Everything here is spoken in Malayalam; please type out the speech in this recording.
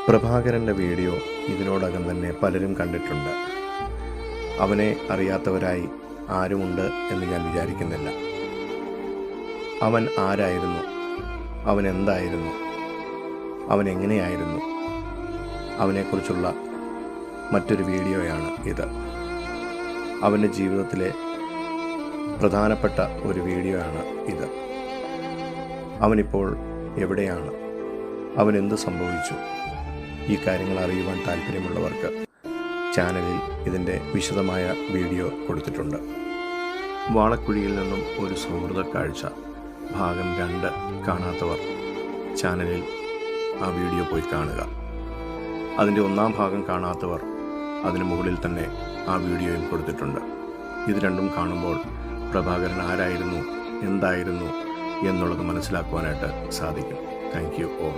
പ്രഭാകരൻ്റെ വീഡിയോ ഇതിനോടകം തന്നെ പലരും കണ്ടിട്ടുണ്ട്. അവനെ അറിയാത്തവരായി ആരുമുണ്ട് എന്ന് ഞാൻ വിചാരിക്കുന്നില്ല. അവൻ ആരായിരുന്നു, അവൻ എന്തായിരുന്നു, അവൻ എങ്ങനെയായിരുന്നു, അവനെക്കുറിച്ചുള്ള മറ്റൊരു വീഡിയോയാണ് ഇത്. അവൻ്റെ ജീവിതത്തിലെ പ്രധാനപ്പെട്ട ഒരു വീഡിയോയാണ് ഇത്. അവനിപ്പോൾ എവിടെയാണ്, അവനെന്ത് സംഭവിച്ചു, ഈ കാര്യങ്ങൾ അറിയുവാൻ താല്പര്യമുള്ളവർക്ക് ചാനലിൽ ഇതിൻ്റെ വിശദമായ വീഡിയോ കൊടുത്തിട്ടുണ്ട്. വാളക്കുഴിയിൽ നിന്നും ഒരു സൗഹൃദ കാഴ്ച ഭാഗം 2 കാണാത്തവർ ചാനലിൽ ആ വീഡിയോ പോയി കാണുക. അതിൻ്റെ 1-ാം ഭാഗം കാണാത്തവർ അതിന് മുകളിൽ തന്നെ ആ വീഡിയോയും കൊടുത്തിട്ടുണ്ട്. ഇത് രണ്ടും കാണുമ്പോൾ പ്രഭാകരൻ ആരായിരുന്നു, എന്തായിരുന്നു എന്നുള്ളത് മനസ്സിലാക്കുവാനായിട്ട് സാധിക്കും. Thank you all.